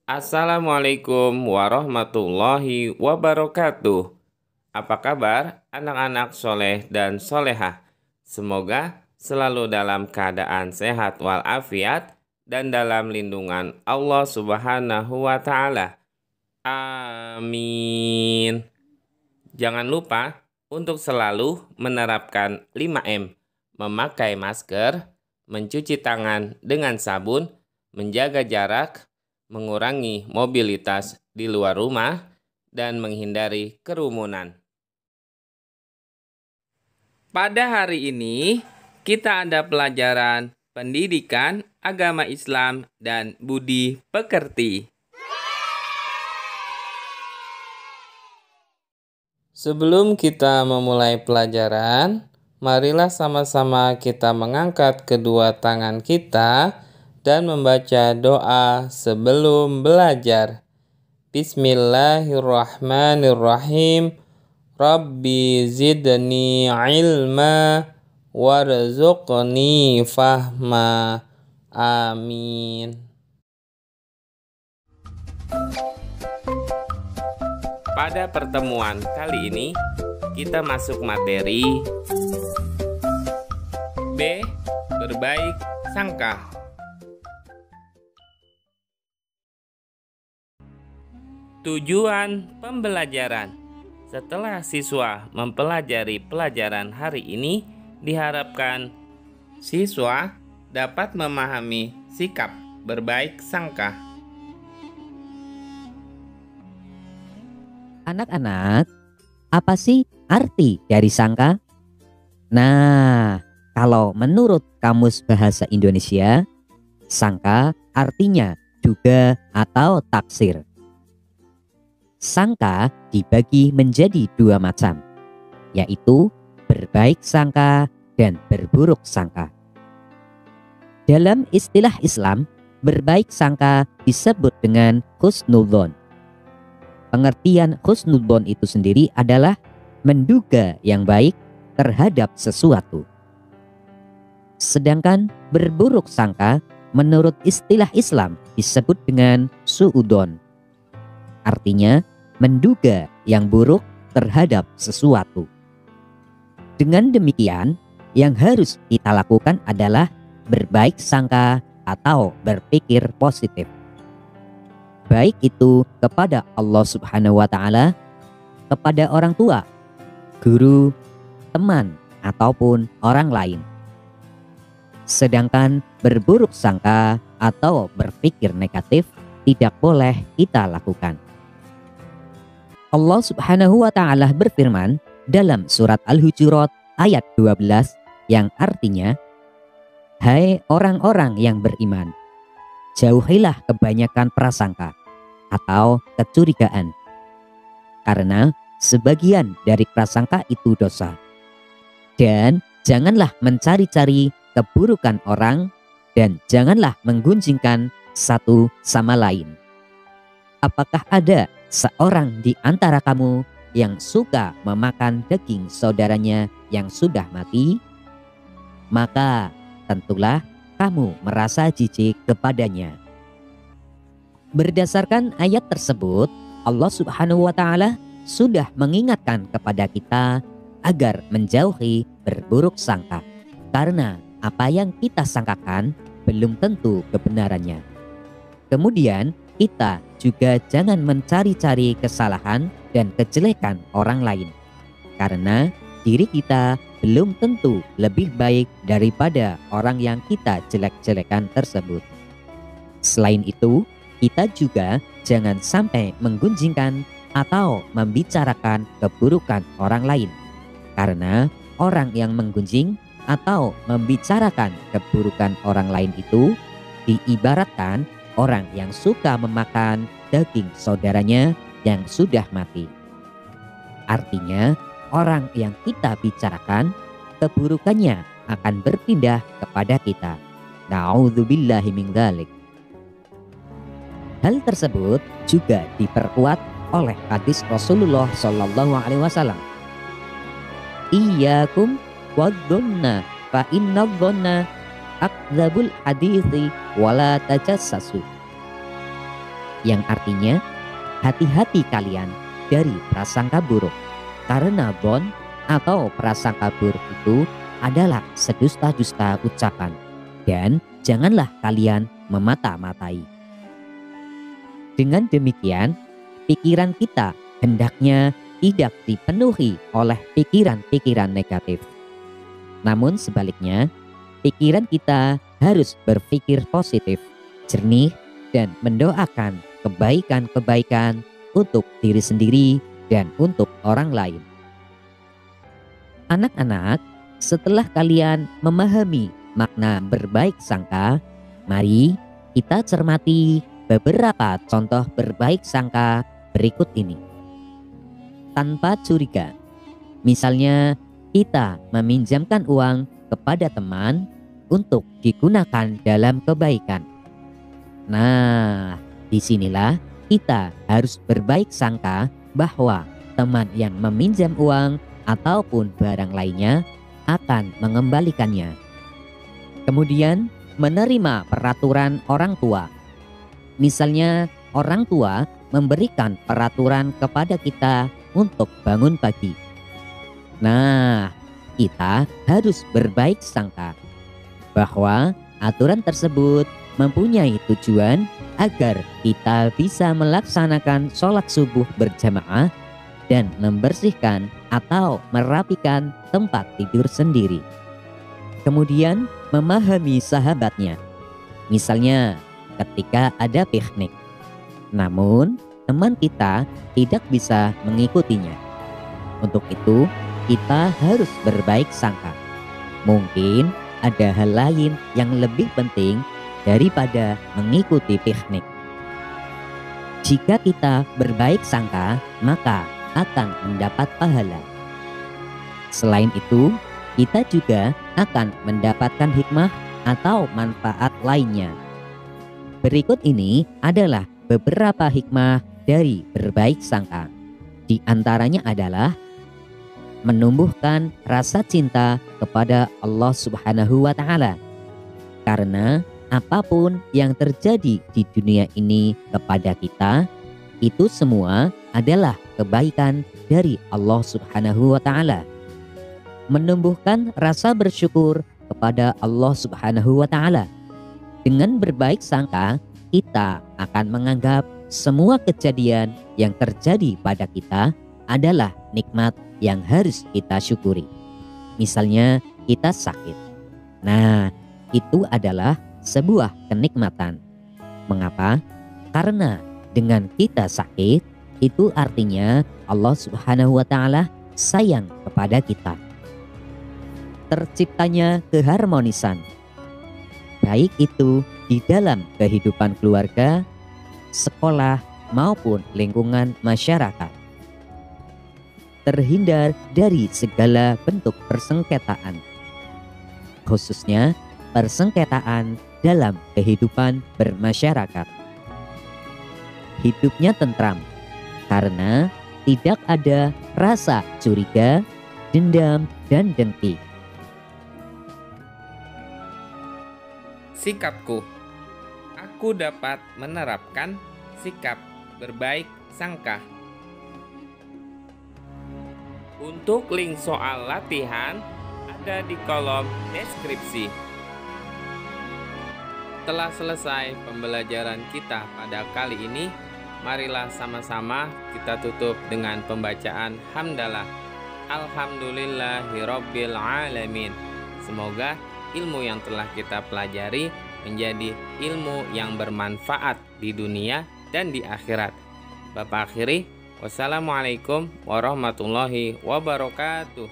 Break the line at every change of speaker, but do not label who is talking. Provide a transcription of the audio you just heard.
Assalamualaikum warahmatullahi wabarakatuh. Apa kabar anak-anak soleh dan solehah? Semoga selalu dalam keadaan sehat walafiat dan dalam lindungan Allah Subhanahu wa Ta'ala. Amin. Jangan lupa untuk selalu menerapkan 5M, memakai masker, mencuci tangan dengan sabun, menjaga jarak, mengurangi mobilitas di luar rumah, dan menghindari kerumunan. Pada hari ini, kita ada pelajaran pendidikan agama Islam dan budi pekerti. Sebelum kita memulai pelajaran, marilah sama-sama kita mengangkat kedua tangan kita dan membaca doa sebelum belajar. Bismillahirrahmanirrahim. Rabbi zidni ilma warzuqni fahma. Amin. Pada pertemuan kali ini, kita masuk materi B. Berbaik sangka. Tujuan pembelajaran. Setelah siswa mempelajari pelajaran hari ini, diharapkan siswa dapat memahami sikap berbaik sangka.
Anak-anak, apa sih arti dari sangka? Nah, kalau menurut Kamus Bahasa Indonesia, sangka artinya duga atau taksir. Sangka dibagi menjadi dua macam, yaitu berbaik sangka dan berburuk sangka. Dalam istilah Islam, berbaik sangka disebut dengan husnudzon. Pengertian husnudzon itu sendiri adalah menduga yang baik terhadap sesuatu. Sedangkan berburuk sangka menurut istilah Islam disebut dengan suudzon. Artinya menduga yang buruk terhadap sesuatu. Dengan demikian, yang harus kita lakukan adalah berbaik sangka atau berpikir positif. Baik itu kepada Allah Subhanahu wa Ta'ala, kepada orang tua, guru, teman, ataupun orang lain. Sedangkan berburuk sangka atau berpikir negatif tidak boleh kita lakukan. Allah Subhanahu wa Ta'ala berfirman dalam surat Al-Hujurat ayat 12 yang artinya, "Hai orang-orang yang beriman, jauhilah kebanyakan prasangka atau kecurigaan, karena sebagian dari prasangka itu dosa. Dan janganlah mencari-cari keburukan orang, dan janganlah menggunjingkan satu sama lain. Apakah ada seorang di antara kamu yang suka memakan daging saudaranya yang sudah mati? Maka tentulah kamu merasa jijik kepadanya." Berdasarkan ayat tersebut, Allah Subhanahu wa Ta'ala sudah mengingatkan kepada kita agar menjauhi berburuk sangka, karena apa yang kita sangkakan belum tentu kebenarannya. Kemudian kita juga jangan mencari-cari kesalahan dan kejelekan orang lain, karena diri kita belum tentu lebih baik daripada orang yang kita jelek-jelekan tersebut. Selain itu, kita juga jangan sampai menggunjingkan atau membicarakan keburukan orang lain, karena orang yang menggunjing atau membicarakan keburukan orang lain itu diibaratkan orang yang suka memakan daging saudaranya yang sudah mati. Artinya, orang yang kita bicarakan keburukannya akan berpindah kepada kita. Na'udzubillahi min dzalik. Hal tersebut juga diperkuat oleh hadis Rasulullah Shallallahu Alaihi Wasallam. Iyyakum wadh-dhanna fa innadh-dhanna akdzabul hadithi wala tajassasu. yang artinya hati-hati kalian dari prasangka buruk, karena dzon atau prasangka buruk itu adalah sedusta-dusta ucapan, dan janganlah kalian memata-matai. Dengan demikian, pikiran kita hendaknya tidak dipenuhi oleh pikiran-pikiran negatif. Namun sebaliknya, pikiran kita harus berpikir positif, jernih, dan mendoakan kebaikan-kebaikan untuk diri sendiri dan untuk orang lain. Anak-anak, setelah kalian memahami makna berbaik sangka, mari kita cermati beberapa contoh berbaik sangka berikut ini. Tanpa curiga, misalnya kita meminjamkan uang kepada teman untuk digunakan dalam kebaikan. Nah, disinilah kita harus berbaik sangka bahwa teman yang meminjam uang ataupun barang lainnya akan mengembalikannya. Kemudian menerima peraturan orang tua. Misalnya orang tua memberikan peraturan kepada kita untuk bangun pagi. Nah, kita harus berbaik sangka bahwa aturan tersebut mempunyai tujuan agar kita bisa melaksanakan sholat subuh berjamaah dan membersihkan atau merapikan tempat tidur sendiri. Kemudian memahami sahabatnya. Misalnya ketika ada piknik, namun teman kita tidak bisa mengikutinya. Untuk itu kita harus berbaik sangka. Mungkin ada hal lain yang lebih penting daripada mengikuti piknik. Jika kita berbaik sangka, maka akan mendapat pahala. Selain itu, kita juga akan mendapatkan hikmah atau manfaat lainnya. Berikut ini adalah beberapa hikmah dari berbaik sangka. Di antaranya adalah menumbuhkan rasa cinta kepada Allah Subhanahu wa Ta'ala, karena apapun yang terjadi di dunia ini kepada kita, itu semua adalah kebaikan dari Allah Subhanahu wa Ta'ala. Menumbuhkan rasa bersyukur kepada Allah Subhanahu wa Ta'ala. Dengan berbaik sangka, kita akan menganggap semua kejadian yang terjadi pada kita adalah nikmat yang harus kita syukuri. Misalnya kita sakit. Nah, itu adalah sebuah kenikmatan. Mengapa? Karena dengan kita sakit, itu artinya Allah Subhanahu wa Ta'ala sayang kepada kita. Terciptanya keharmonisan, baik itu di dalam kehidupan keluarga, sekolah, maupun lingkungan masyarakat. Terhindar dari segala bentuk persengketaan, khususnya persengketaan dalam kehidupan bermasyarakat. Hidupnya tentram karena tidak ada rasa curiga, dendam, dan dengki.
Sikapku, aku dapat menerapkan sikap berbaik sangka. Untuk link soal latihan ada di kolom deskripsi. Telah selesai pembelajaran kita pada kali ini. Marilah sama-sama kita tutup dengan pembacaan hamdalah. Alhamdulillahirabbil alamin. Semoga ilmu yang telah kita pelajari menjadi ilmu yang bermanfaat di dunia dan di akhirat. Bapak akhiri, wassalamualaikum warahmatullahi wabarakatuh.